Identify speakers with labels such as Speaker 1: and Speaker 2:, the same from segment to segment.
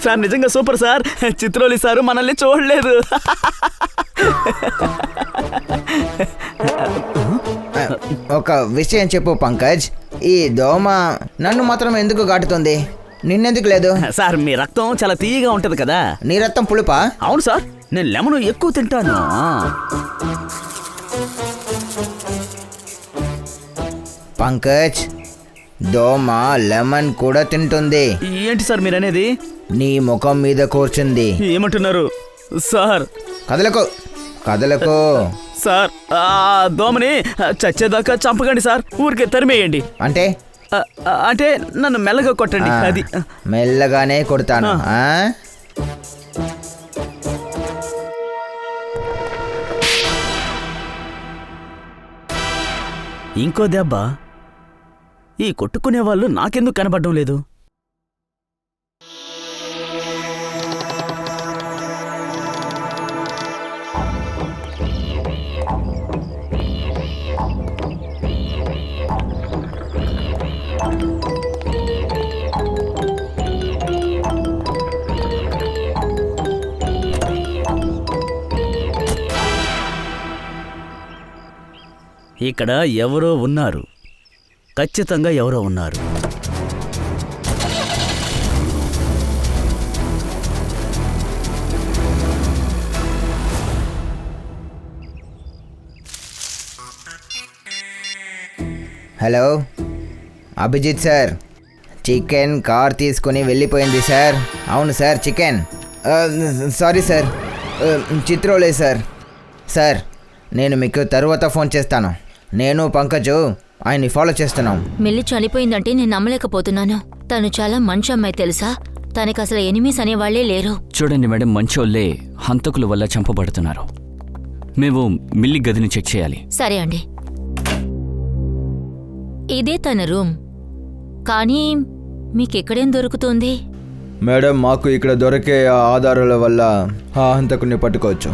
Speaker 1: Sir నిజంగా super sir. చిత్రోలి sir మనల్ని చూడలేదు.
Speaker 2: ఒక విషయం చెప్పు పంకజ్, ఈ దోమ నన్ను మాత్రం ఎందుకు గాటుతుంది, నిన్నెందుకు లేదు?
Speaker 1: సార్ మీ రక్తం చాలా తీయగా ఉంటది కదా.
Speaker 2: నీ రక్తం పులుపా?
Speaker 1: అవును సార్, నేను లెమన్ ఎక్కువ తింటాను.
Speaker 2: పంకజ్, దోమ లెమన్ కూడా తింటుంది.
Speaker 1: ఏంటి సార్ మీరు అనేది?
Speaker 2: నీ ముఖం మీద కూర్చుంది.
Speaker 1: ఏమంటున్నారు సార్?
Speaker 2: కదలకు కదలకు.
Speaker 1: సార్ ఆ దోమని చచ్చేదాకా చంపకండి సార్, ఊరికే తరిమేయండి.
Speaker 2: అంటే
Speaker 1: అంటే నన్ను మెల్లగా కొట్టండి. అది
Speaker 2: మెల్లగానే కొడతాను.
Speaker 1: ఇంకో దెబ్బ. ఈ కొట్టుకునే వాళ్ళు నాకెందుకు కనబడడం లేదు? ఇక్కడ ఎవరో ఉన్నారు, ఖచ్చితంగా ఎవరో ఉన్నారు.
Speaker 2: Hello Abhijit sir, chicken car తీసుకుని వెళ్ళిపోయింది సార్. అవును సార్, చికెన్. సారీ సార్, చిత్రోలే సార్. సార్ నేను మీకు తర్వాత ఫోన్ చేస్తాను. నేను పంకజు ఆయన్ని ఫాలో చేస్తున్నాం.
Speaker 3: మిల్లి చనిపోయిందంటే నేను నమ్మలేకపోతున్నాను. తను చాలా మంచి అమ్మాయి తెలుసా. తనకి అసలు ఎనిమీస్ అనేవాళ్లే లేరు.
Speaker 4: చూడండి మేడం, మంచోళ్లే హంతకుల వల్ల చంపబడుతున్నారు. మేము మిల్లి గదిని చెక్ చేయాలి.
Speaker 3: సరే అండి. ఇదే తన రూమ్. కానీ మీకెక్కడేం దొరుకుతుంది?
Speaker 2: మేడం, మాకు ఇక్కడ దొరికే ఆధారాల వల్ల ఆ హంతకుని పట్టుకోవచ్చు.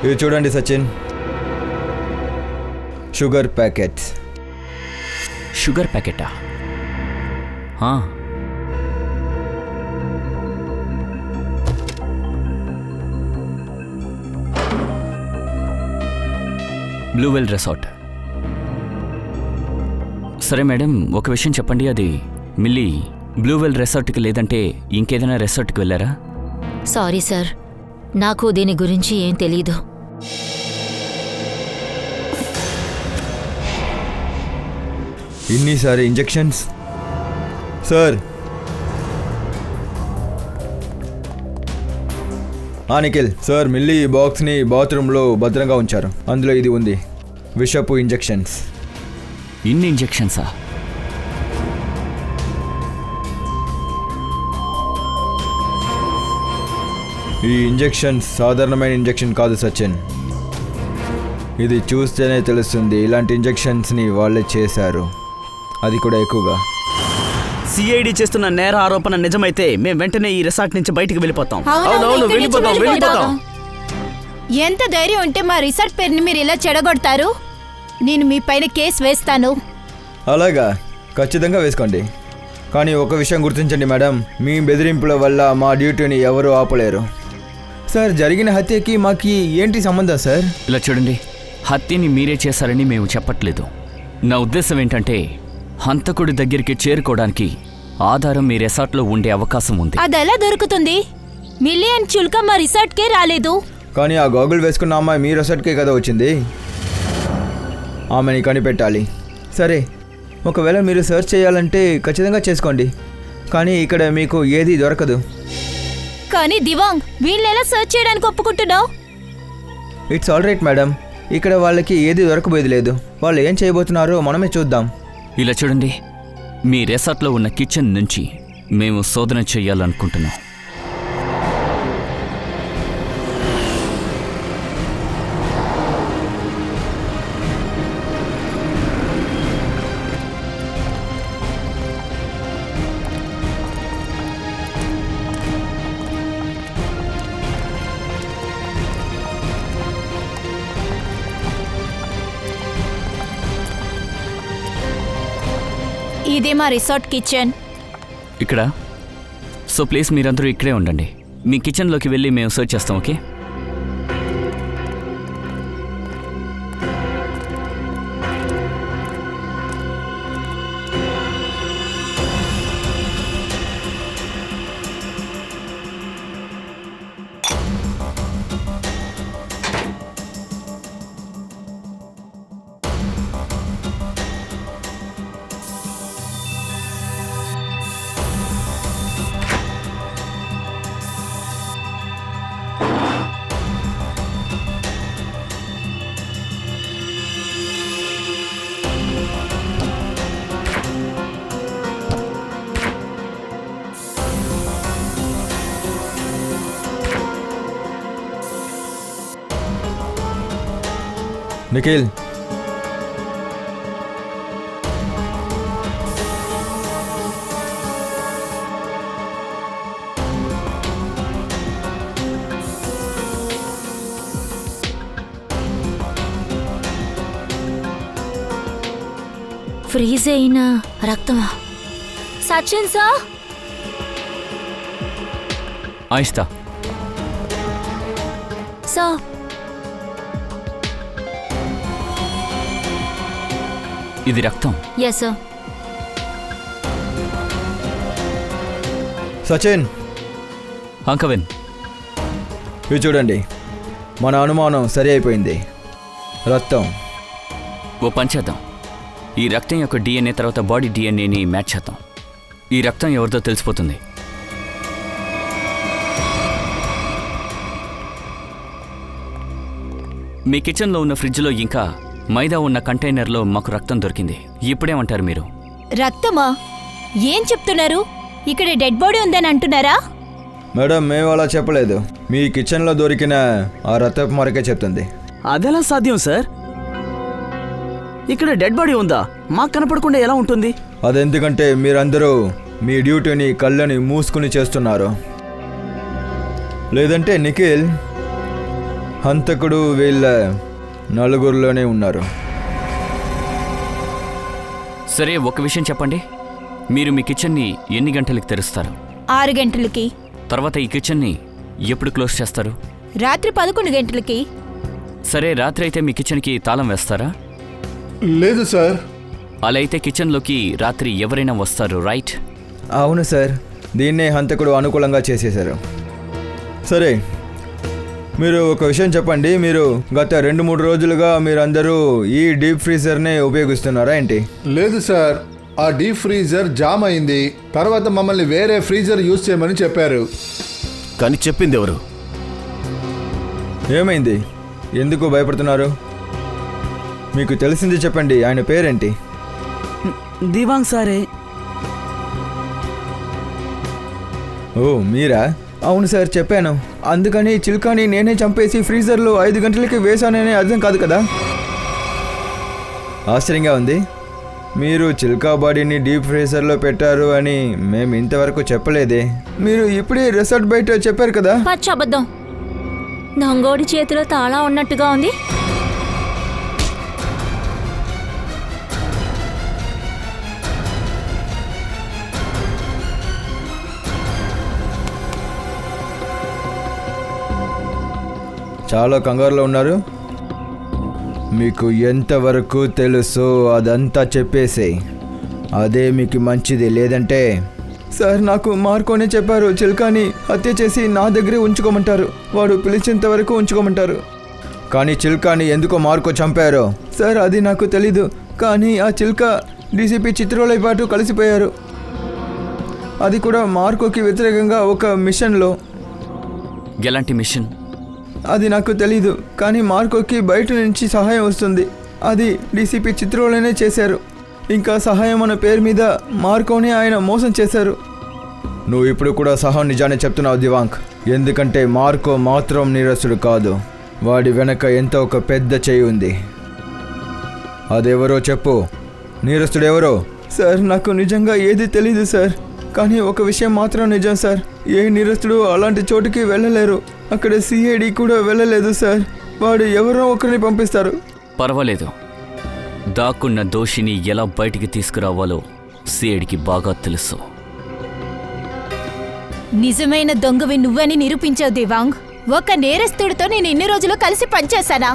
Speaker 2: ఇది చూడండి సచిన్, షుగర్ ప్యాకెట్స్.
Speaker 4: షుగర్ ప్యాకెటా? Bluewell resort. సరే మేడం, ఒక విషయం చెప్పండి, అది మిల్లీ బ్లూవెల్ రిసార్ట్కి లేదంటే ఇంకేదైనా రిసార్ట్కి వెళ్ళారా?
Speaker 3: సారీ సార్, నాకు దీని గురించి ఏం తెలీదు.
Speaker 2: ఇన్నిసారి injections sir. Nikhil sir, Milly ఈ బాక్స్ని బాత్రూంలో భద్రంగా ఉంచారు. అందులో ఇది ఉంది, విషపు ఇంజెక్షన్స్.
Speaker 4: ఇన్ని ఇంజెక్షన్సా?
Speaker 2: ఈ ఇంజెక్షన్ సాధారణమైన ఇంజెక్షన్ కాదు సచిన్. ఇది చూస్తేనే తెలుస్తుంది, ఇలాంటి ఇంజెక్షన్స్ని వాళ్ళే చేశారు, అది కూడా ఎక్కువగా.
Speaker 1: సిఐడి చేస్తున్న నేర ఆరోపణ నిజమైతే మేము వెంటనే ఈ రిసార్ట్ నుంచి బయటికి వెళ్ళిపోతాం.
Speaker 5: వెళ్ళిపోతాం. ఎంత ధైర్యం ఉంటే మా రిసార్ట్ పేరుని మీరు ఇలా చెడగొడతారు? నేను మీ పైన కేసు వేస్తాను.
Speaker 2: అలాగా, ఖచ్చితంగా వేసుకోండి. కానీ ఒక విషయం గుర్తించండి మేడం, మీ బెదిరింపుల వల్ల మా డ్యూటీని ఎవరూ ఆపలేరు. సార్, జరిగిన హత్యకి మాకి ఏంటి సంబంధం సార్?
Speaker 4: ఇలా చూడండి, హత్యని మీరే చేశారని మేము చెప్పట్లేదు. నా ఉద్దేశం ఏంటంటే, హంతకుడి దగ్గరికి చేరుకోవడానికి ఆధారం మీ రిసార్ట్లో ఉండే అవకాశం ఉంది.
Speaker 5: అదెలా దొరుకుతుంది? మిలియన్ చుల్క మా రిసార్ట్కే రాలేదు.
Speaker 2: కానీ ఆ గోగుల్ వేసుకున్న అమ్మాయి మీ రిసార్ట్కే కదా వచ్చింది. ఆమెని కనిపెట్టాలి. సరే, ఒకవేళ మీరు సెర్చ్ చేయాలంటే ఖచ్చితంగా చేసుకోండి, కానీ ఇక్కడ మీకు ఏది దొరకదు.
Speaker 5: కానీ దివాంగ్ వీళ్ళెలా సర్చ్ చేయడానికి ఒప్పుకుంటున్నావు?
Speaker 2: ఇట్స్ ఆల్ రైట్ మేడం, ఇక్కడ వాళ్ళకి ఏది దొరకబోయేది లేదు. వాళ్ళు ఏం చేయబోతున్నారో మనమే చూద్దాం.
Speaker 4: ఇలా చూడండి, మీ రిసార్ట్లో ఉన్న కిచెన్ నుంచి మేము శోధన చెయ్యాలనుకుంటున్నాం.
Speaker 5: ఇదే మా రిసార్ట్ కిచెన్.
Speaker 4: ఇక్కడ సో ప్లీజ్ మీరందరూ ఇక్కడే ఉండండి. మీ కిచెన్లోకి వెళ్ళి మేము సర్చ్ చేస్తాం. ఓకే?
Speaker 2: నిఖిల్,
Speaker 3: ఫ్రీజ్ అయిన రక్తమా? సచిన్ సార్,
Speaker 4: ఆయిస్తా,
Speaker 3: సార్
Speaker 4: ఇది రక్తం.
Speaker 3: Yes sir.
Speaker 2: సచిన్,
Speaker 4: అంకవిన్,
Speaker 2: ఇవి చూడండి, మన అనుమానం సరి అయిపోయింది. రక్తం.
Speaker 4: ఓ పని చేద్దాం, ఈ రక్తం యొక్క డిఎన్ఏ తర్వాత బాడీ డిఎన్ఏని మ్యాచ్ చేద్దాం. ఈ రక్తం ఎవరిదో తెలిసిపోతుంది. మీ కిచెన్లో ఉన్న ఫ్రిడ్జ్లో ఇంకా మైదా ఉన్న కంటైనర్లో మాకు రక్తం దొరికింది. ఇప్పుడేమంటారు మీరు?
Speaker 5: రక్తమా? ఏం చెప్తున్నారు? ఇక్కడ డెడ్ బాడీ ఉందని అంటున్నారా?
Speaker 2: మేడం, మేము అలా చెప్పలేదు. మీ కిచెన్లో దొరికిన ఆ రక్తపు మరకే చెప్తుంది.
Speaker 1: అదెలా సాధ్యం సార్? ఇక్కడ డెడ్ బాడీ ఉందా? మాకు కనపడకుండా ఎలా ఉంటుంది?
Speaker 2: అదెందుకంటే మీరందరూ మీ డ్యూటీని కళ్ళని మూసుకుని చేస్తున్నారు. లేదంటే నిఖిల్ హంతకుడు వీళ్ళ నలుగురిలోనే ఉన్నారు.
Speaker 4: సరే, ఒక విషయం చెప్పండి, మీరు మీ కిచెన్ని ఎన్ని గంటలకు తెరుస్తారు?
Speaker 5: 6 గంటలకి.
Speaker 4: తర్వాత ఈ కిచెన్ని ఎప్పుడు క్లోజ్ చేస్తారు?
Speaker 5: రాత్రి 11 గంటలకి.
Speaker 4: సరే, రాత్రి అయితే మీ కిచెన్కి తాళం వేస్తారా?
Speaker 6: లేదు సార్.
Speaker 4: అలా అయితే కిచెన్లోకి రాత్రి ఎవరైనా వస్తారు, రైట్?
Speaker 2: అవును సార్, దీన్నే హంతకుడు అనుకూలంగా చేసేశారు. సరే, మీరు ఒక విషయం చెప్పండి, మీరు గత 2-3 రోజులుగా మీరందరూ ఈ డీప్ ఫ్రీజర్నే ఉపయోగిస్తున్నారా ఏంటి?
Speaker 6: లేదు సార్, ఆ డీప్ ఫ్రీజర్ జామ్ అయింది. తర్వాత మమ్మల్ని వేరే ఫ్రీజర్ యూజ్ చేయమని చెప్పారు.
Speaker 7: కానీ చెప్పింది ఎవరు?
Speaker 2: ఏమైంది? ఎందుకు భయపడుతున్నారు? మీకు తెలిసింది చెప్పండి, ఆయన పేరేంటి?
Speaker 1: దివాంగ్ సారే.
Speaker 2: ఓ, మీరా? అవును సార్, చెప్పాను. అందుకని చిల్కాని నేనే చంపేసి ఫ్రీజర్లో 5 గంటలకి వేశాననే అర్థం కాదు కదా. ఆశ్చర్యంగా ఉంది. మీరు చిల్కా బాడీని డీప్ ఫ్రీజర్లో పెట్టారు అని మేము ఇంతవరకు చెప్పలేదే. మీరు ఇప్పుడే రిసార్ట్ బయట చెప్పారు కదా.
Speaker 3: పచ్చి అబద్ధం. దొంగోడి చేతిలో తాళా ఉన్నట్టుగా ఉంది.
Speaker 2: చాలా కంగారులో ఉన్నారు. మీకు ఎంతవరకు తెలుసో అదంతా చెప్పేసేయ్, అదే మీకు మంచిది. లేదంటే సార్, నాకు మార్కోనే చెప్పారు చిల్కాని హత్య చేసి నా దగ్గరే ఉంచుకోమంటారు. వాడు పిలిచేంత వరకు ఉంచుకోమంటారు. కానీ చిల్కాని ఎందుకో మార్కో చంపారో సార్, అది నాకు తెలీదు. కానీ ఆ చిల్కా డీసీపీ చిత్రోలై పాటు కలిసిపోయారు. అది కూడా మార్కోకి వ్యతిరేకంగా ఒక మిషన్లో.
Speaker 4: ఎలాంటి మిషన్?
Speaker 8: అది నాకు తెలీదు, కానీ మార్కోకి బయట నుంచి సహాయం వస్తుంది. అది డీసీపీ చిత్రోలేనే చేశారు. ఇంకా సహాయం అన్న పేరు మీద మార్కోని ఆయన మోసం చేశారు. నువ్వు ఇప్పుడు కూడా సహా నిజాన్ని చెప్తున్నావు దివాంక్. ఎందుకంటే మార్కో మాత్రం నీరస్తుడు కాదు, వాడి వెనక ఎంతో ఒక పెద్ద చెయ్యి ఉంది. అదెవరో చెప్పు, నీరస్తుడెవరో? సార్, నాకు నిజంగా ఏది తెలీదు సార్, కానీ ఒక విషయం మాత్రం నిజం సార్. ఏ నీరస్తుడు అలాంటి చోటుకి వెళ్ళలేరు. అక్కడ సిఐడి కూడా వెళ్ళలేదు సార్. వాడు ఎవరో ఒకరిని పంపిస్తారు.
Speaker 4: పర్వాలేదు, దాక్కున్న దోషిని ఎలా బయటికి తీసుకురావాలో సిఐడికి బాగా తెలుసు.
Speaker 5: నిజమైన దొంగవి నువ్వని నిరూపించావు దివాంగ్. ఒక నేరస్తుడితో నేను ఇన్ని రోజులు కలిసి పనిచేశానా?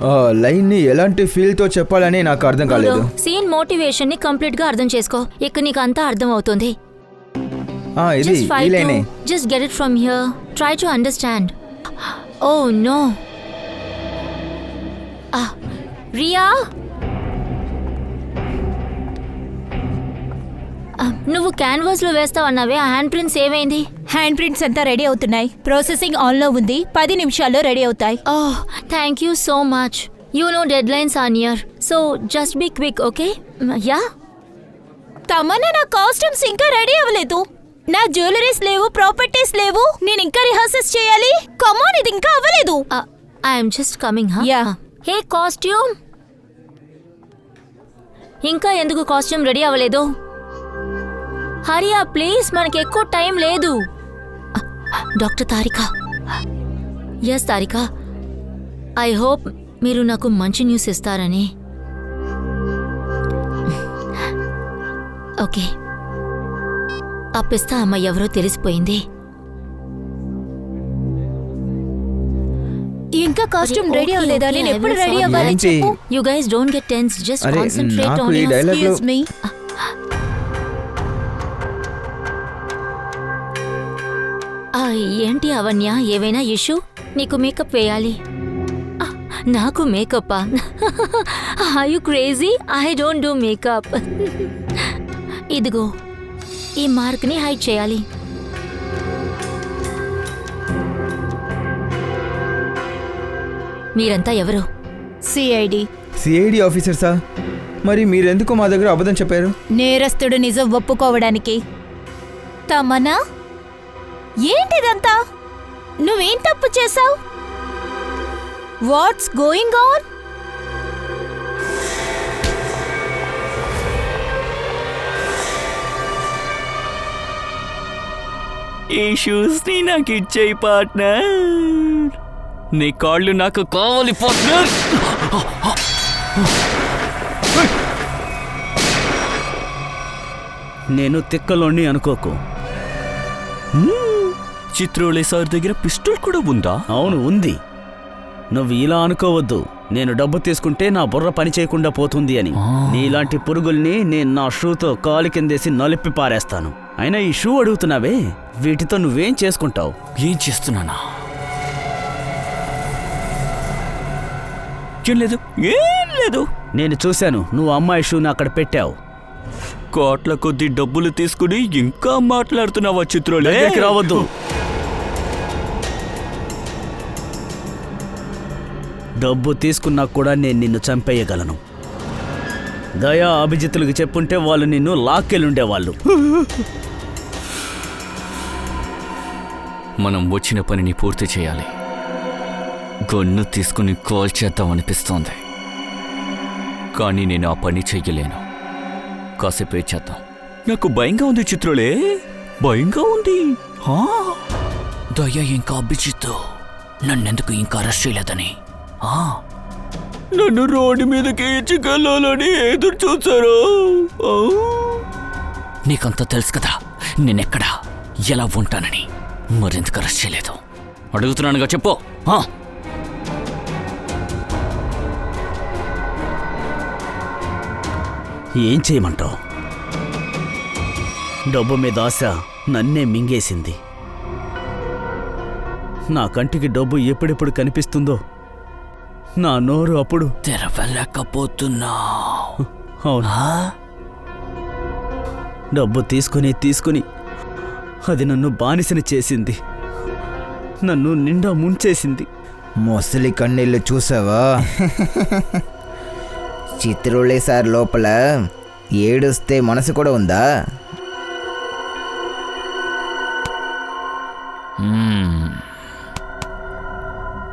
Speaker 8: ఆ లైన్ని ఎలాంటి ఫీల్తో చెప్పాలని నాకు అర్థం కాలేదు.
Speaker 3: సీన్ మోటివేషన్ ని కంప్లీట్ గా అర్థం చేసుకో. ఇక్కడ నీకు అంతా అర్థం అవుతుంది.
Speaker 8: ఇది ఈ లైనే.
Speaker 3: Just get it from here. Try to understand. Oh no. Riya, నువ్వు క్యాన్వాస్ లో వేస్తావన్నావే, ఆ హ్యాండ్ ప్రింట్స్ ఏమైంది?
Speaker 5: హ్యాండ్ ప్రింట్స్ అంతా రెడీ అవుతున్నాయి. ప్రాసెసింగ్ ఆన్ లో ఉంది. 10 నిమిషాల్లో రెడీ అవుతాయి.
Speaker 3: Oh, thank you so much. You know dead lines are near, so just be quick, okay? Yeah.
Speaker 5: Tamanna, నా కాస్ట్యూమ్స్ ఇంకా రెడీ అవ్వలేదు. నా జ్యువెలరీస్ లేవు, ప్రాపర్టీస్ లేవు. నేను ఇంకా రిహర్సల్స్ చేయాలి. కమాన్, ఇది ఇంకా అవ్వలేదు.
Speaker 3: I'm just coming.
Speaker 5: Yeah.
Speaker 3: Hey costume, ఇంకా ఎందుకు కాస్ట్యూమ్ రెడీ అవ్వలేదు? హరియా ప్లీజ్, మనకి ఎక్కువ టైం లేదు. Doctor Tarika. Yes Tarika, I hope మీరు నాకు మంచి న్యూస్ ఇస్తారని. ఓకే, ఆ పిస్తా అమ్మ ఎవరో తెలిసిపోయింది.
Speaker 5: ఇంకా కాస్ట్యూమ్ రెడీ అవ్వలేదా? నేను ఎప్పుడు రెడీ అవ్వాలి
Speaker 8: ఏంటి?
Speaker 5: చెప్పు.
Speaker 3: You guys don't get tense, just
Speaker 8: అరే,
Speaker 3: కాన్సంట్రేట్
Speaker 8: నాకు
Speaker 3: ఆన్
Speaker 8: ఈ
Speaker 3: యువర్
Speaker 8: డైలాగ్ లో
Speaker 5: Excuse me.
Speaker 3: ఏంటి అవన్య, ఏవైనా ఇష్యూ? నీకు మేకప్ వేయాలి. నాకు మేకప్పా? Are you crazy? I don't do makeup. ఇదిగో ఈ మార్క్ని హైడ్ చేయాలి. మీరంతా ఎవరు?
Speaker 5: సిఐడి
Speaker 8: ఆఫీసర్సా? మరి మీరెందుకు మా దగ్గర అబద్ధం చెప్పారు?
Speaker 5: నేరస్తుడు నిజం ఒప్పుకోవడానికి. తమన్నా, ఏంటిదంతా? నువ్వేం తప్పు చేశావు? What's going on?
Speaker 4: ఈ షూస్ ని నాకు ఇచ్చేయి పార్ట్నర్. నీ కాళ్ళు నాకు కావాలి పార్ట్నర్.
Speaker 1: నేను తిక్కలోని అనుకోకు.
Speaker 4: చిత్రోలే సార్ దగ్గర పిస్టల్ కూడా ఉందా?
Speaker 1: అవును, ఉంది. నువ్వు ఇలా అనుకోవద్దు. నేను డబ్బు తీసుకుంటే నా బుర్ర పని చేయకుండా పోతుంది అని. నీలాంటి పురుగుల్ని నేను నా షూతో కాలు కిందేసి నలిపి పారేస్తాను. అయినా ఈ షూ అడుగుతున్నావే, వీటితో నువ్వేం చేసుకుంటావు?
Speaker 4: ఏం చేస్తున్నానా? ఏం లేదు, ఏం లేదు.
Speaker 1: నేను చూశాను, నువ్వు అమ్మాయి షూని అక్కడ పెట్టావు.
Speaker 4: కోట్ల కొద్ది డబ్బులు తీసుకుని ఇంకా మాట్లాడుతున్నావా చిత్రోలే?
Speaker 1: దగ్గరికి రావద్దు. డబ్బు తీసుకున్నా కూడా నేను నిన్ను చంపేయగలను. దయా అభిజిత్తులకు చెప్పుంటే వాళ్ళు నిన్ను లాక్కెళ్ళుండేవాళ్ళు.
Speaker 4: మనం వచ్చిన పనిని పూర్తి చేయాలి. గన్ను తీసుకుని కాల్ చేద్దామనిపిస్తోంది, కానీ నేను ఆ పని చెయ్యలేను. కాసేపు చేద్దాం. నాకు భయంగా ఉంది చిత్రులే, భయంగా ఉంది. దయ్యా ఇంకా అభిజిత్ నన్నెందుకు ఇంకా అరెస్ట్ చేయలేదని, నన్ను రోడ్డు మీదకి ఈడ్చుకెళ్ళాలని ఎదురు చూశారు. నీకంతా తెలుసు కదా నేనెక్కడా ఎలా ఉంటానని, మరెందుకు అరెస్ట్ చేయలేదు అడుగుతున్నానుగా, చెప్పు.
Speaker 1: ఏం చేయమంటావు? డబ్బు మీద ఆశ నన్నే మింగేసింది. నా కంటికి డబ్బు ఎప్పుడెప్పుడు కనిపిస్తుందో నా నోరు అప్పుడు
Speaker 4: తెరవలేకపోతున్నా.
Speaker 1: అవునా? డబ్బు తీసుకుని అది నన్ను బానిసని చేసింది, నన్ను నిండా ముంచేసింది.
Speaker 2: మొసలి కన్నీళ్ళు చూసావా? చిత్రోలే సార్ లోపల ఏడుస్తే మనసు కూడా ఉందా?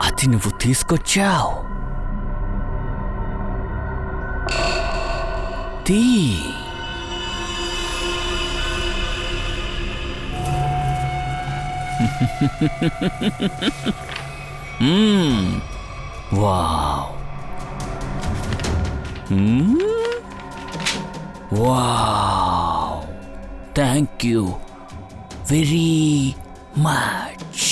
Speaker 4: అది నువ్వు తీసుకొచ్చావు. తీ. Wow. Wow. Thank you very much.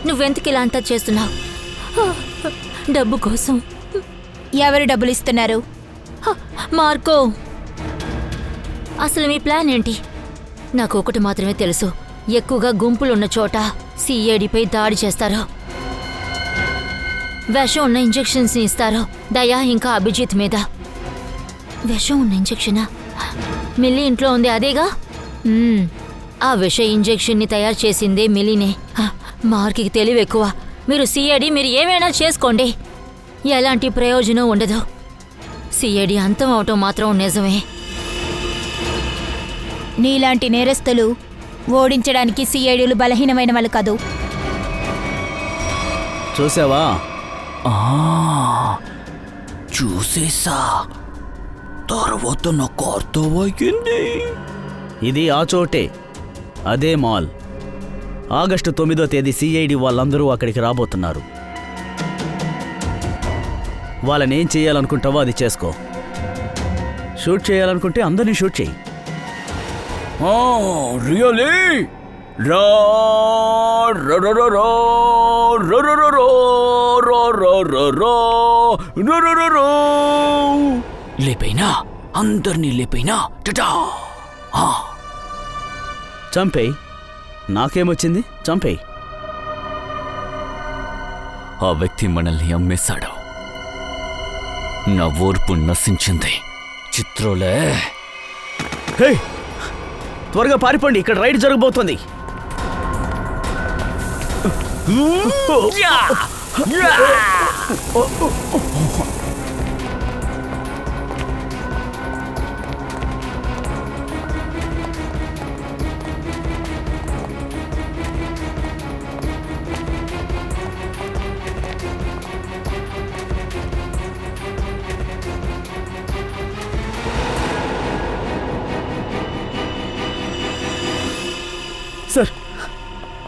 Speaker 3: నువ్వెందుకు ఇలా అంతా చేస్తున్నావు? డబ్బు కోసం.
Speaker 5: ఎవరు డబ్బులు ఇస్తున్నారు?
Speaker 3: మార్కో, అసలు మీ ప్లాన్ ఏంటి? నాకు ఒకటి మాత్రమే తెలుసు, ఎక్కువగా గుంపులున్న చోట సిఐడిపై దాడి చేస్తారు, విషం ఉన్న ఇంజెక్షన్స్ ఇస్తారు. దయా ఇంకా అభిజిత్ మీద. విషం ఉన్న ఇంజెక్షనా? మిల్లీ ఇంట్లో ఉంది అదేగా? ఆ విష ఇంజెక్షన్ని తయారు చేసిందే మిల్లీనే. మార్క్కి తెలివి ఎక్కువ. మీరు సిఐడి, మీరు ఏమైనా చేసుకోండి, ఎలాంటి ప్రయోజనం ఉండదు. సిఐడి అంతం అవటం మాత్రం నిజమే.
Speaker 5: నీలాంటి నేరస్తులు ఓడించడానికి సిఐడిలు బలహీనమైన వాళ్ళు కాదు.
Speaker 1: చూసావా?
Speaker 4: చూసేసా. తర్వాత నాకు అర్థమయ్యింది.
Speaker 1: ఇది ఆ చోటే, అదే మాల్. ఆగస్టు 9వ తేదీ సిఐడి వాళ్ళందరూ అక్కడికి రాబోతున్నారు. వాళ్ళనేం చేయాలనుకుంటావో అది చేసుకో. షూట్ చేయాలనుకుంటే అందరినీ షూట్ చేయి.
Speaker 4: రియలీ? లేపైనా, అందరినీ లేపైనా.
Speaker 1: చంపేయ్. నాకేమొచ్చింది? చంపేయ్.
Speaker 4: ఆ వ్యక్తి మనల్ని అమ్మేశాడు. నా ఓర్పు నశించింది. చిత్రోలే,
Speaker 1: హే, త్వరగా పారిపోండి, ఇక్కడ రైడ్ జరగబోతోంది.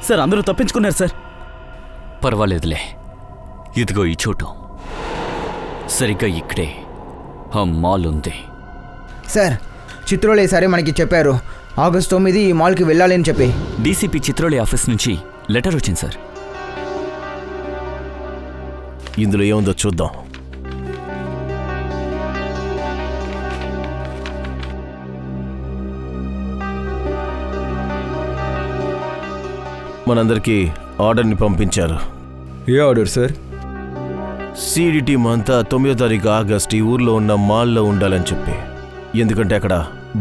Speaker 1: సార్ అందరూ తప్పించుకున్నారు సార్.
Speaker 4: పర్వాలేదులే. ఇదిగో ఈ చోటు, సరిగ్గా ఇక్కడే ఆ మాల్ ఉంది.
Speaker 2: సార్, చిత్రోలే సరే మనకి చెప్పారు ఆగస్టు 9 ఈ మాల్కి వెళ్ళాలని చెప్పి.
Speaker 4: డీసీపీ చిత్రోలే ఆఫీస్ నుంచి లెటర్ వచ్చింది సార్.
Speaker 7: ఇందులో ఏముందో చూద్దాం. మనందరికీ ఆర్డర్ని పంపించారు.
Speaker 8: ఏ ఆర్డర్ సార్?
Speaker 7: సిడి టీం అంతా 9వ తారీఖు ఆగస్ట్ ఈ ఊర్లో ఉన్న మాల్లో ఉండాలని చెప్పి. ఎందుకంటే అక్కడ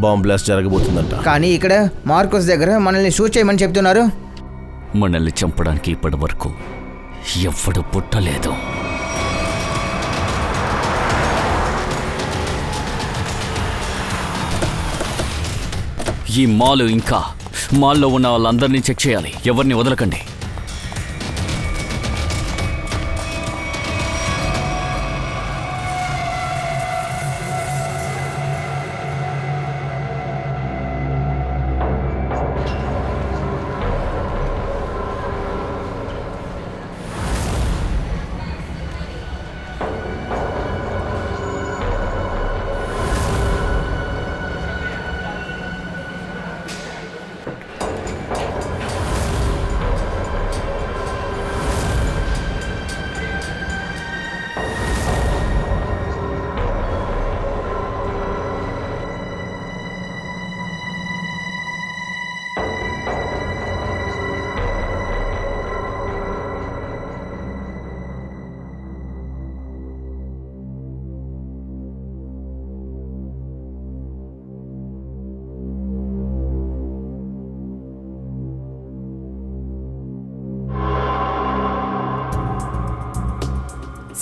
Speaker 7: బాంబ్ బ్లాస్ట్ జరగబోతుందంట.
Speaker 2: కానీ ఇక్కడ మార్కోస్ దగ్గర మనల్ని షూట్ చేయమని చెప్తున్నారు.
Speaker 4: మనల్ని చంపడానికి ఇప్పటి వరకు ఎవ్వడు పుట్టలేదు. ఈ మాల్ ఇంకా మాల్లో ఉన్న వాళ్ళందరినీ చెక్ చేయాలి. ఎవరిని వదలకండి.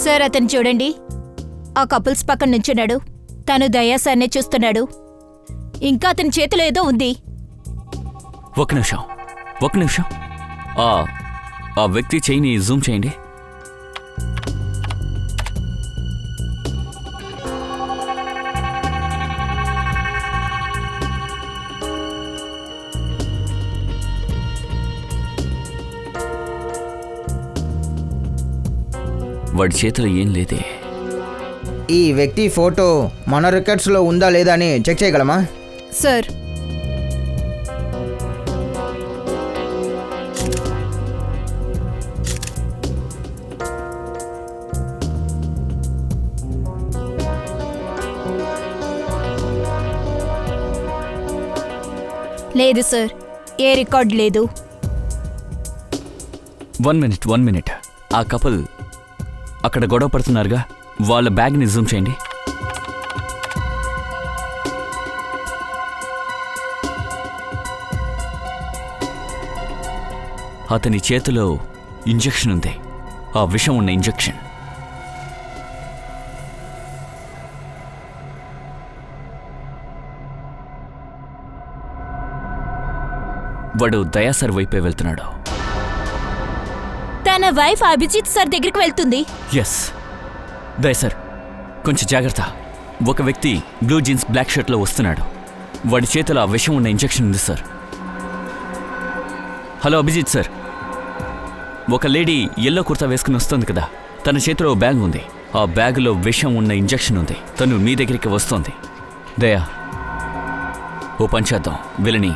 Speaker 5: సార్ అతను చూడండి, ఆ కపుల్స్ పక్కన నుంచున్నాడు. తను దయా సార్నే చూస్తున్నాడు. ఇంకా అతని చేతిలో ఏదో ఉంది.
Speaker 4: ఒక నిమిషం. ఆ వ్యక్తి చెయ్యిని జూమ్ చేయండి. వాడి చేతిలో ఏం లేదే.
Speaker 2: ఈ వ్యక్తి ఫోటో మన రికార్డ్స్లో ఉందా లేదా అని చెక్ చేయగలమా?
Speaker 5: సార్ లేదు సార్, ఏ రికార్డ్ లేదు.
Speaker 4: 1 మినిట్. ఆ కపుల్ అక్కడ గొడవ పడుతున్నారుగా, వాళ్ళ బ్యాగ్ని జూమ్ చేయండి. అతని చేతిలో ఇంజెక్షన్ ఉంది, ఆ విషం ఉన్న ఇంజెక్షన్. వాడు దయాసర్ వైపే వెళ్తున్నాడు.
Speaker 5: తన వైఫ్ అభిజిత్ సార్ దగ్గరికి వెళ్తుంది.
Speaker 4: ఎస్, దయాసర్ కొంచెం జాగ్రత్త. ఒక వ్యక్తి బ్లూ జీన్స్ బ్లాక్ షర్ట్లో వస్తున్నాడు. వాడి చేతిలో ఆ విషం ఉన్న ఇంజెక్షన్ ఉంది సార్. హలో అభిజిత్ సార్, ఒక లేడీ ఎల్లో కుర్తా వేసుకుని వస్తుంది కదా, తన చేతిలో బ్యాగ్ ఉంది. ఆ బ్యాగులో విషం ఉన్న ఇంజెక్షన్ ఉంది. తను మీ దగ్గరికి వస్తోంది. దయా, ఓ పని చేద్దాం, వీళ్ళని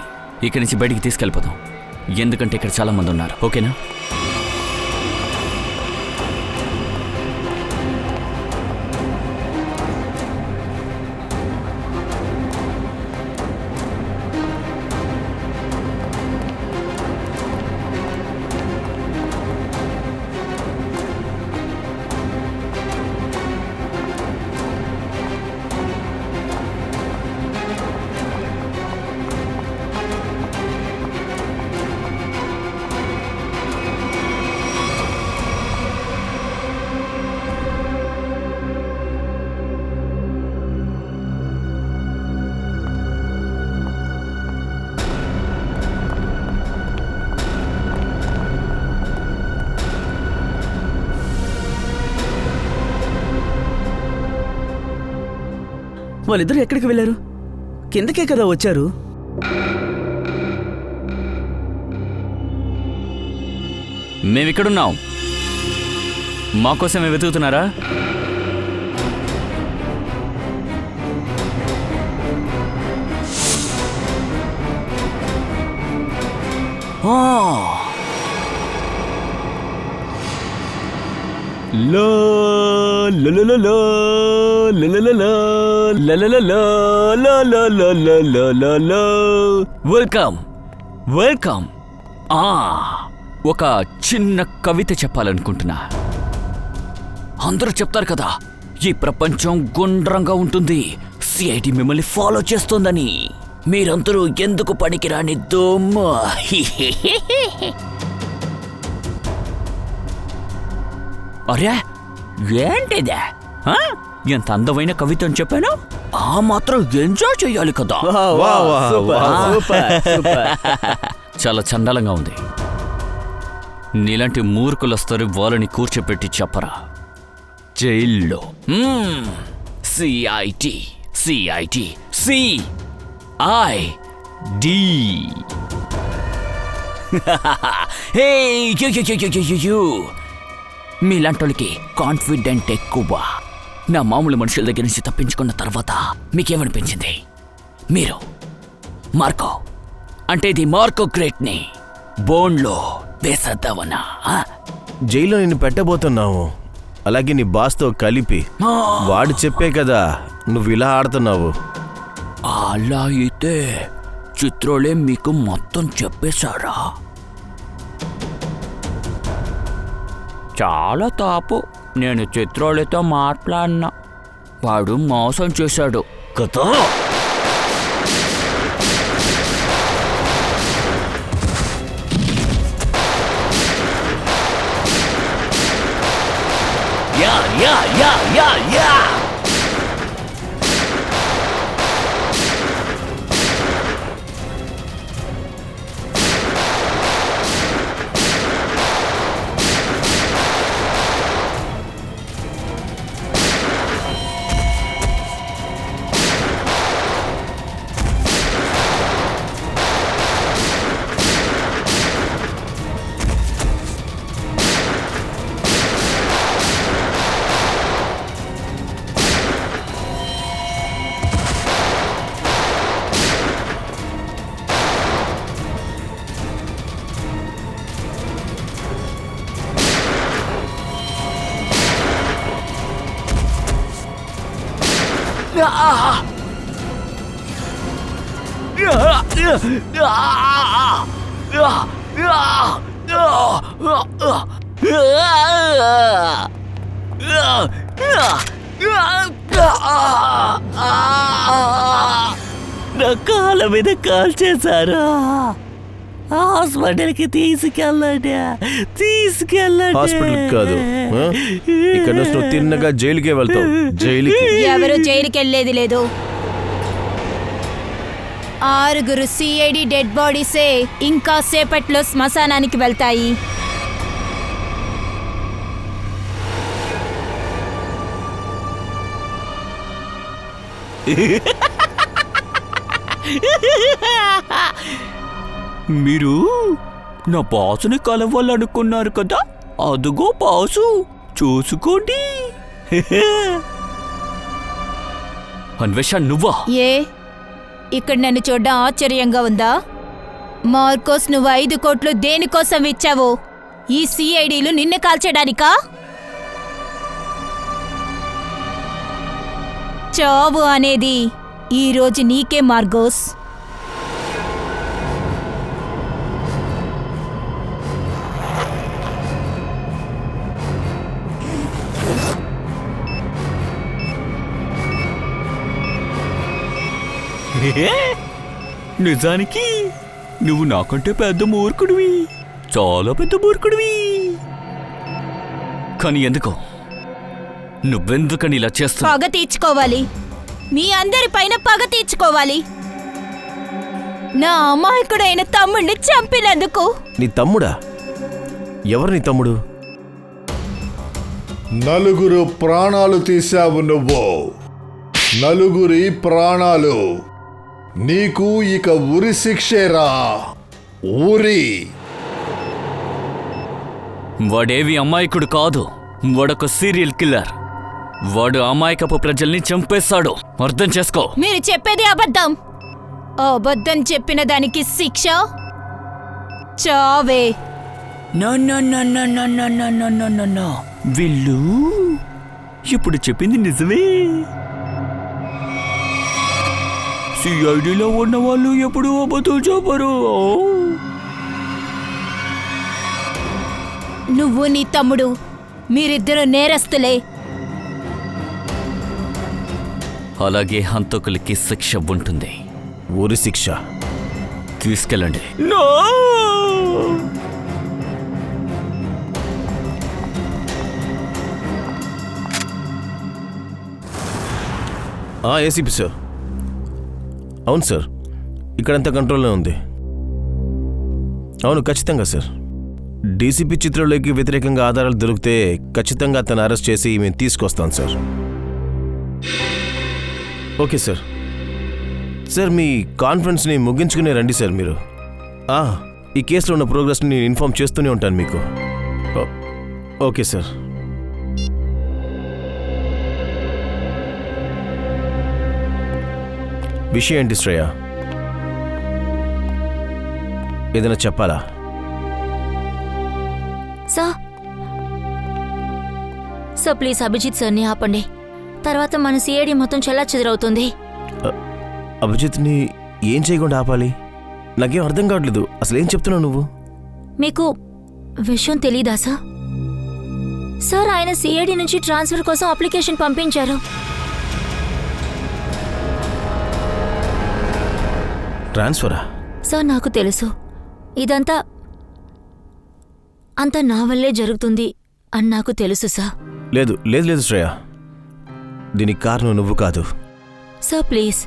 Speaker 4: ఇక్కడి నుంచి బయటికి తీసుకెళ్ళిపోదాం. ఎందుకంటే ఇక్కడ చాలా మంది ఉన్నారు. ఓకేనా?
Speaker 1: వాళ్ళిద్దరూ ఎక్కడికి వెళ్ళారు? కిందకే కదా వచ్చారు.
Speaker 4: మేమిక్కడున్నాం. మాకోసమే వెతుకుతున్నారా? వెల్కమ్. ఒక చిన్న కవిత చెప్పాలనుకుంటున్నా. అందరూ చెప్తారు కదా, ఈ ప్రపంచం గుండ్రంగా ఉంటుంది, సిఐడి మిమ్మల్ని ఫాలో చేస్తోందని. మీరందరూ ఎందుకు పనికిరాని దోమ. అరే ఏంటిదే? ఎంత అందమైన కవిత అని చెప్పాను, ఆ మాత్రం ఎంజాయ్ చేయాలి కదా. చాలా చండాలంగా ఉంది. నీలాంటి మూర్ఖులు వస్తారు, వాళ్ళని కూర్చోపెట్టి చెప్పరా జైల్లో. సిఐటి మీలాంటోళ్ళకి కాన్ఫిడెంట్ ఎక్కువ. నా మామూలు మనుషుల దగ్గర నుంచి తప్పించుకున్న తర్వాత మీకేమనిపించింది? మీరు మార్కో అంటే ఇది మార్కో గ్రేట్ని బోన్లో వేసేద్దామన్నా?
Speaker 7: జైల్లో నిన్ను పెట్టబోతున్నావు, అలాగే నీ బాస్తో కలిపి. వాడు చెప్పే కదా నువ్వు ఇలా ఆడుతున్నావు.
Speaker 4: అలా అయితే చిత్రోలే మీకు మొత్తం చెప్పేశారా? చాలా తాపు. నేను చిత్రోలతో మాట్లాడినా, వాడు మోసం చేశాడు కదా. Yeah yeah yeah yeah yeah నా కాళ్ళ మీద కాల్ చేశారు. హాస్పిటల్కి తీసుకెళ్ళండి.
Speaker 7: హాస్పిటల్ కాదు, ఇక్కడ నుంచి నువ్వు తిన్నగా జైలుకే వెళ్తావు. జైలుకి
Speaker 5: ఎవరు జైలుకి వెళ్ళేది లేదు. 6 సిఐడి డెడ్ బాడీసే ఇంకా సేపట్లో శ్మశానానికి వెళ్తాయి.
Speaker 4: మీరు నా బాసుని కలవాలనుకున్నారు కదా, అదుగో బాసు, చూసుకోండి. అన్వేష, నువ్వా?
Speaker 5: ఏ ఇక్కడ నన్ను చూడడం ఆశ్చర్యంగా ఉందా? మార్కోస్, నువ్వు 5 కోట్లు దేనికోసం ఇచ్చావు? ఈ సిఐడీలు నిన్ను కాల్చడానికా? చావు అనేది ఈరోజు నీకే మార్గోస్.
Speaker 4: నిజానికి నువ్వు నాకంటే పెద్ద మూర్ఖుడివి, చాలా పెద్ద మూర్ఖుడివి. కానీ ఎందుకో, నువ్వెందుకని ఇలా చేస్తావు?
Speaker 5: పగ తీర్చుకోవాలి. మీ అందరి పైన పగ తీర్చుకోవాలి. నా అమాయకుడైన తమ్ముడిని చంపినందుకు.
Speaker 7: నీ తమ్ముడా? ఎవరు నీ తమ్ముడు?
Speaker 6: 4 ప్రాణాలు తీశావు నువ్వు. 4 ప్రాణాలు. నీకు ఇక ఉరి శిక్షేరా. ఊరి.
Speaker 4: వాడేవి అమాయకుడు కాదు, వాడొక సీరియల్ కిల్లర్. వాడు అమాయకపు ప్రజల్ని చంపేస్తాడు, అర్థం చేసుకో.
Speaker 5: మీరు చెప్పేది అబద్ధం. అబద్ధం చెప్పిన దానికి శిక్ష చావే.
Speaker 4: వీళ్ళు ఇప్పుడు చెప్పింది నిజమే. సిఐడిలో ఉన్న వాళ్ళు ఎప్పుడు అబద్ధం చెప్పరు.
Speaker 5: నువ్వు నీ తమ్ముడు మీరిద్దరు నేరస్తులే.
Speaker 4: అలాగే హంతకులకి శిక్ష ఉంటుంది.
Speaker 7: ఊరి శిక్ష.
Speaker 4: తీసుకెళ్ళండి.
Speaker 7: ACP sir. అవును సార్, ఇక్కడంతా కంట్రోల్లో ఉంది. అవును, ఖచ్చితంగా సార్. డీసీపీ చిత్రంలోకి వ్యతిరేకంగా ఆధారాలు దొరికితే ఖచ్చితంగా అతను అరెస్ట్ చేసి మేము తీసుకొస్తాం సార్. Okay sir. సార్, మీ కాన్ఫరెన్స్ని ముగించుకునే రండి సార్ మీరు. ఈ కేసులో ఉన్న ప్రోగ్రెస్ని నేను ఇన్ఫార్మ్ చేస్తూనే ఉంటాను మీకు. Okay sir. విషయం ఏంటి శ్రేయ? ఏదైనా చెప్పాలా?
Speaker 3: సార్ ప్లీజ్ అభిజిత్ సార్ని ఆపండి. తర్వాత మన సిఐడి మొత్తం చెల్లాచెదరవుతుంది.
Speaker 7: అభిజిత్ని ఏం చేయకుండా ఆపాలి? నాకేం అర్థం కావట్లేదు. అసలు ఏం చెప్తున్నావు నువ్వు?
Speaker 3: మీకు విషయం తెలీదా సార్? సార్, ఆయన సిఐడి నుంచి ట్రాన్స్ఫర్ కోసం అప్లికేషన్ పంపించారు.
Speaker 7: ట్రాన్స్ఫరా?
Speaker 3: సార్, నాకు తెలుసు ఇదంతా అంతా నా వల్లే జరుగుతుంది అని నాకు తెలుసు సార్.
Speaker 7: లేదు లేదు లేదు శ్రేయ, దీనికి కారణం నువ్వు కాదు.
Speaker 3: సార్ ప్లీజ్,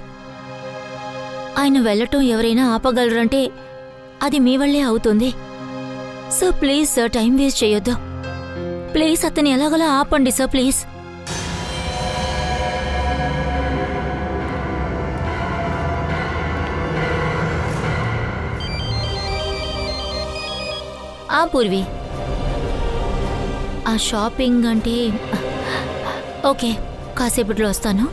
Speaker 3: ఆయన వెళ్ళటం ఎవరైనా ఆపగలరంటే అది మీ వల్లే అవుతుంది. Sir please sir, time waste చేయొద్దు. ప్లీజ్ అతన్ని ఎలాగోలా ఆపండి సార్ ప్లీజ్. ఆ పూర్వి, ఆ షాపింగ్ అంటే ఓకే, కాసేపట్లో వస్తాను.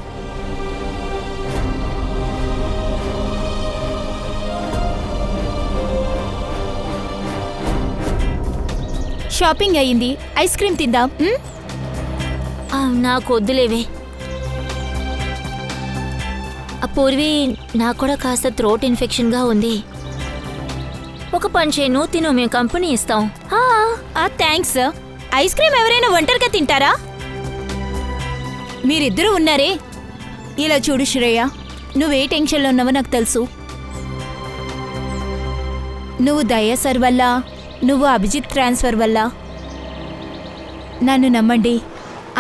Speaker 5: షాపింగ్ అయ్యింది, ఐస్ క్రీమ్ తిందాం.
Speaker 3: నాకు వద్దులేవే. పూర్వి, నాకు కూడా కాస్త థ్రోట్ ఇన్ఫెక్షన్గా ఉంది. ఒక పని చేయను, తిను, మేము కంపెనీ ఇస్తాం.
Speaker 5: థ్యాంక్స్. ఐస్ క్రీమ్ ఎవరైనా ఒంటరిగా తింటారా? మీరిద్దరూ ఉన్నారే. ఇలా చూడు శ్రేయ, నువ్వే టెన్షన్లో ఉన్నావో నాకు తెలుసు. నువ్వు దయా సార్ వల్ల, నువ్వు అభిజిత్ ట్రాన్స్ఫర్ వల్ల. నన్ను నమ్మండి,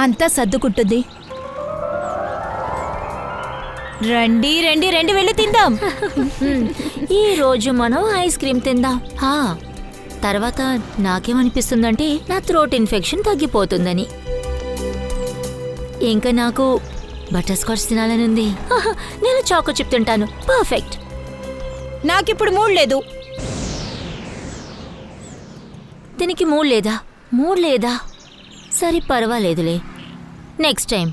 Speaker 5: అంతా సర్దుకుంటుంది. రండి రండి రండి, వెళ్ళి తిందాం.
Speaker 3: ఈ రోజు మనం ఐస్ క్రీమ్ తిందాం. తర్వాత నాకేమనిపిస్తుందంటే నా థ్రోట్ ఇన్ఫెక్షన్ తగ్గిపోతుందని. ఇంకా నాకు బటర్ స్కాచ్ తినాలని ఉంది. నేను చాకో చిప్ తింటాను. పర్ఫెక్ట్.
Speaker 5: నాకిప్పుడు మూడ్ లేదు.
Speaker 3: దీనికి మూడ్ లేదా? మూడ్ లేదా? సరే పర్వాలేదులే, నెక్స్ట్ టైం.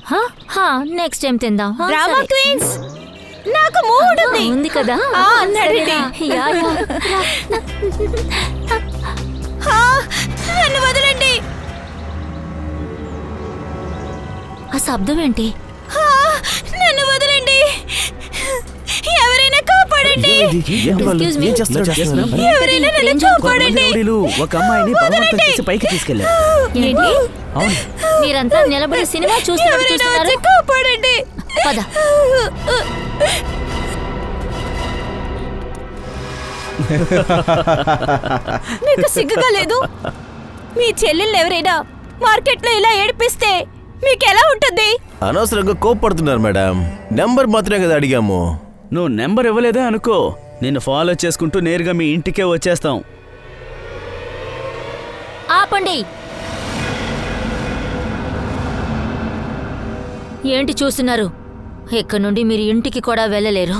Speaker 3: నెక్స్ట్ టైం తిందాం.
Speaker 5: డ్రామా క్వీన్స్, నాకు మూడ్ ఉంది.
Speaker 3: ఉంది కదా?
Speaker 5: నడండి.
Speaker 3: Yeah, yeah.
Speaker 5: నన్ను వదలండి.
Speaker 3: ఆ శబ్దం ఏంటి?
Speaker 5: నన్ను వదలండి. ఎవరైనా కాపాడండి.
Speaker 3: Excuse me.
Speaker 5: ఎవరైనా నన్ను కాపాడండి.
Speaker 1: ఒక అమ్మాయిని బలవంతం చేసి పైకి తీసుకెళ్లారు.
Speaker 3: ఏంటి?
Speaker 1: అవును.
Speaker 3: మీరంతా నిలబడి సినిమా
Speaker 5: ఎవరైనా
Speaker 3: చూస్తున్నారు.
Speaker 5: వచ్చి కాపాడండి.
Speaker 3: పద.
Speaker 5: మీకు సిగ్గుగా లేదు? మీ చెల్లెల్ని ఎవరైనా మార్కెట్లో ఇలా ఏడిపిస్తే మీకెలా ఉంటుంది?
Speaker 7: అనవసరంగా కోప్పడుతున్నారు మేడం. నెంబర్ మాత్రమే కదా అడిగాము.
Speaker 1: నువ్వు నెంబర్ ఇవ్వలేదే అనుకో, నిన్ను ఫాలో చేసుకుంటూ నేరుగా మీ ఇంటికే వచ్చేస్తాం.
Speaker 3: ఆపండి. ఏంటి చూస్తున్నారు? ఇక్కడి నుండి మీరు ఇంటికి కూడా వెళ్ళలేరు.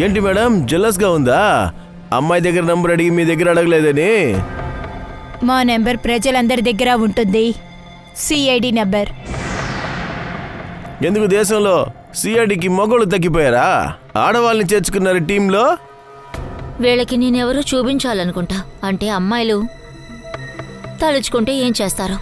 Speaker 7: ఏంటి మేడం, జెలస్గా ఉందా? అమ్మాయి దగ్గర నంబర్ అడిగి మీ దగ్గర అడగలేదని.
Speaker 5: మా నెంబర్ ప్రజలందరి దగ్గర ఉంటుంది. CID number.
Speaker 7: ఎందుకు దేశంలో సిఐడికి మగోళ్ళు తగ్గిపోయారా? ఆడవాళ్ళని చేర్చుకున్నారు టీంలో.
Speaker 3: వీళ్ళకి నేనెవరో చూపించాలనుకుంటా. అంటే అమ్మాయిలు తలుచుకుంటే ఏం చేస్తారు?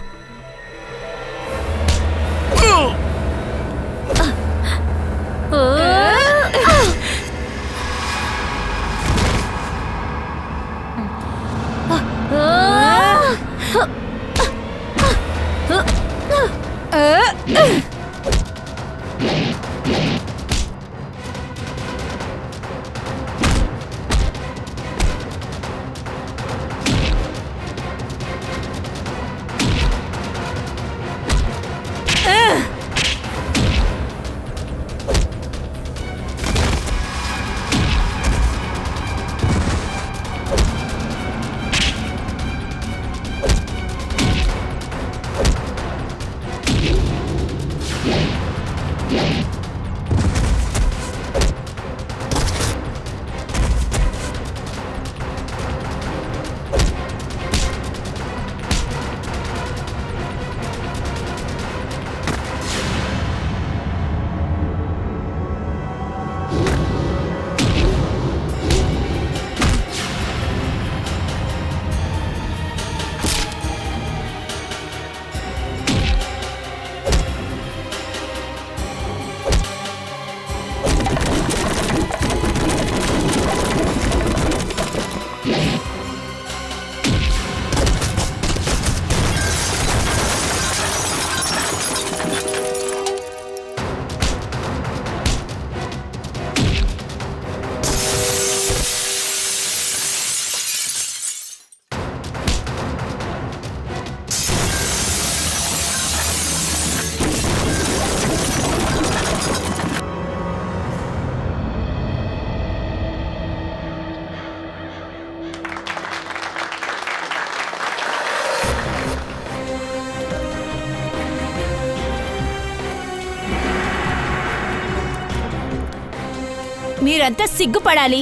Speaker 5: మీరంతా సిగ్గుపడాలి.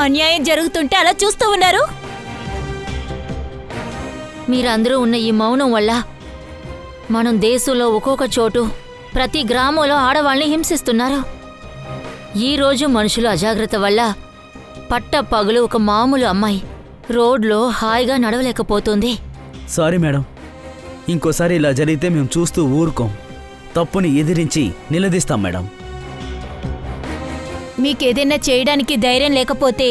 Speaker 5: అన్యాయం జరుగుతుంటే అలా చూస్తూ ఉన్నారు.
Speaker 3: మీరందరూ ఉన్న ఈ మౌనం వల్ల మనం దేశంలో ఒక్కొక్క చోటు ప్రతి గ్రామంలో ఆడవాళ్ళని హింసిస్తున్నారు. ఈరోజు మనుషుల అజాగ్రత్త వల్ల పట్టపగలు ఒక మామూలు అమ్మాయి రోడ్లో హాయిగా నడవలేకపోతుంది.
Speaker 1: సారీ మేడం, ఇంకోసారి ఇలా జరిగితే మేము చూస్తూ ఊరుకోం. తప్పుని ఎదిరించి నిలదీస్తాం మేడం.
Speaker 5: మీకేదైనా చేయడానికి ధైర్యం లేకపోతే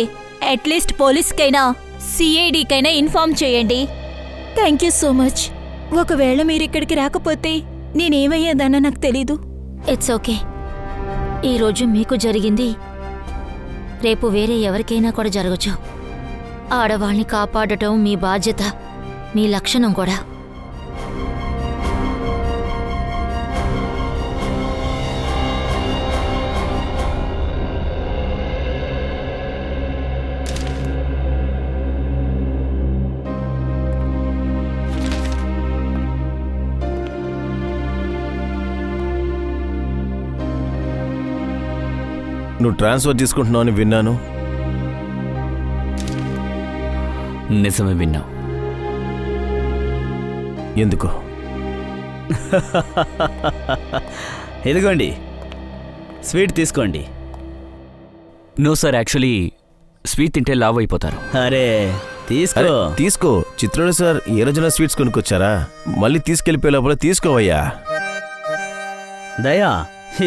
Speaker 5: అట్లీస్ట్ పోలీస్కైనా సిఐడికైనా ఇన్ఫార్మ్ చేయండి. Thank you so much. ఒకవేళ మీరిక్కడికి రాకపోతే నేనేమయ్యేదన్నా నాకు తెలీదు.
Speaker 3: It's okay. ఈరోజు మీకు జరిగింది రేపు వేరే ఎవరికైనా కూడా జరగచ్చు. ఆడవాళ్ళని కాపాడటం మీ బాధ్యత, మీ లక్షణం కూడా.
Speaker 7: నువ్వు ట్రాన్స్ఫర్ తీసుకుంటున్నావు అని విన్నాను.
Speaker 4: నిజమే విన్నావు.
Speaker 7: ఎందుకు?
Speaker 1: ఇదిగోండి, స్వీట్ తీసుకోండి.
Speaker 4: నో సార్, యాక్చువల్లీ స్వీట్ తింటే లావ్ అయిపోతారు.
Speaker 1: అరే తీసుకో.
Speaker 7: అరే, తీసుకో. చిత్రోడు సార్ ఏ రోజున స్వీట్స్ కొనుక్కొచ్చారా? మళ్ళీ తీసుకెళ్ళిపోయే లోపల తీసుకోవయ్యా.
Speaker 1: దయా,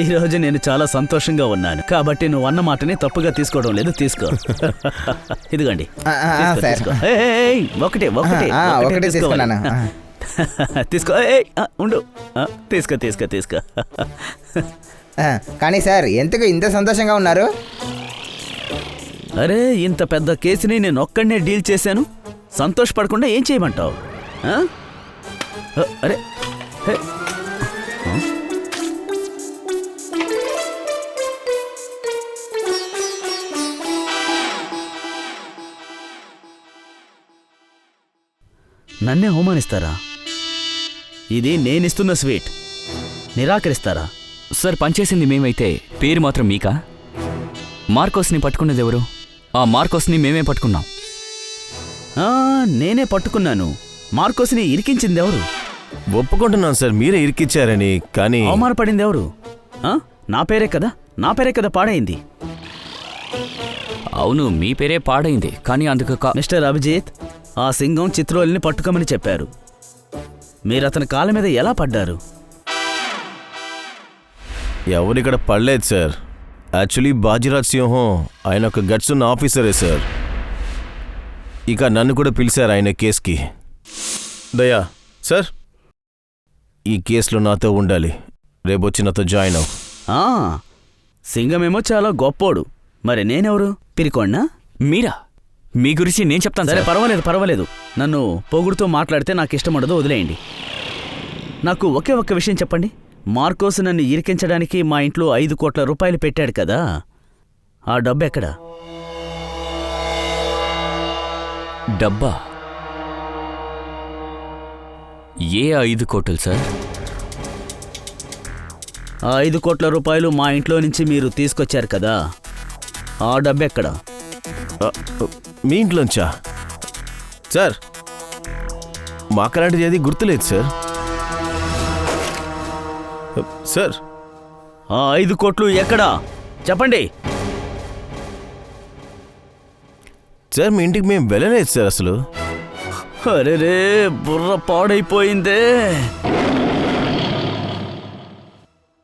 Speaker 1: ఈరోజు నేను చాలా సంతోషంగా ఉన్నాను కాబట్టి నువ్వు అన్న మాటని తప్పుగా తీసుకోవడం లేదు. తీసుకో. ఇదిగోండి, తీసుకో,
Speaker 2: సార్.
Speaker 1: తీసుకో. ఏయ్, ఒకటే ఒకటే
Speaker 2: ఒకటే
Speaker 1: తీసుకోవాలి.
Speaker 2: తీసుకున్నాను.
Speaker 1: తీసుకో. ఏయ్, ఉండు. తీసుకో తీసుకో తీసుకో.
Speaker 2: కానీ సార్ ఎందుకు ఇంత సంతోషంగా ఉన్నారు?
Speaker 1: అరే, ఇంత పెద్ద కేసుని నేను ఒక్కడనే డీల్ చేశాను. సంతోషపడకుండా ఏం చేయమంటావు? అరే హే. నన్నే అవమానిస్తారా? ఇది నేనిస్తున్న స్వీట్. నిరాకరిస్తారా?
Speaker 4: సార్, పనిచేసింది మేమైతే పేరు మాత్రం మీకా? మార్కోస్ని పట్టుకున్నది ఎవరు? ఆ మార్కోస్ని మేమే పట్టుకున్నాం.
Speaker 1: నేనే పట్టుకున్నాను. మార్కోస్ని ఇరికించింది ఎవరు?
Speaker 7: ఒప్పుకుంటున్నాను సార్, మీరే ఇరికిచ్చారని. కానీ
Speaker 1: అవమానపడింది ఎవరు? నా పేరే కదా పాడైంది.
Speaker 4: అవును, మీ పేరే పాడైంది. కానీ అందుకు
Speaker 1: మిస్టర్ అభిజిత్, ఆ సింగం చిత్రోల్ని పట్టుకోమని చెప్పారు. మీరు అతని కాళ్ళ మీద ఎలా పడ్డారు?
Speaker 7: ఎవరిక్కడ పడలేదు సార్. యాక్చువల్లీ బాజీరాజ్ సింహం ఆయన ఒక గట్స్ ఉన్న ఆఫీసరే సార్. ఇక నన్ను కూడా పిలిచారు ఆయన కేసుకి. దయా సార్, ఈ కేసులో నాతో ఉండాలి. రేపు వచ్చి నాతో జాయిన్ అవ్వు.
Speaker 1: సింగమేమో చాలా గొప్పోడు. మరి నేనెవరు? పిరికోడ్నా?
Speaker 4: మీరా? మీ గురించి నేను చెప్తాను.
Speaker 1: సరే, పర్వాలేదు. నన్ను పొగుడుతూ మాట్లాడితే నాకు ఇష్టం ఉండదు, వదిలేయండి. నాకు ఒకే ఒక్క విషయం చెప్పండి. మార్కోస్ నన్ను ఇరికించడానికి మా ఇంట్లో 5 కోట్ల రూపాయలు పెట్టాడు కదా, ఆ డబ్బు ఎక్కడా?
Speaker 4: డబ్బా? ఏ 5 కోట్లు సార్?
Speaker 1: ఆ 5 కోట్ల రూపాయలు మా ఇంట్లో నుంచి మీరు తీసుకొచ్చారు కదా, ఆ డబ్బు ఎక్కడా?
Speaker 7: మీ ఇంట్లోంచా? సార్, మాకలాంటిది ఏది గుర్తులేదు సార్. సార్,
Speaker 1: ఆ 5 కోట్లు ఎక్కడా చెప్పండి.
Speaker 7: సార్, మీ ఇంటికి మేము వెళ్ళలేదు సార్ అసలు.
Speaker 1: అరే, బుర్ర పాడైపోయిందే.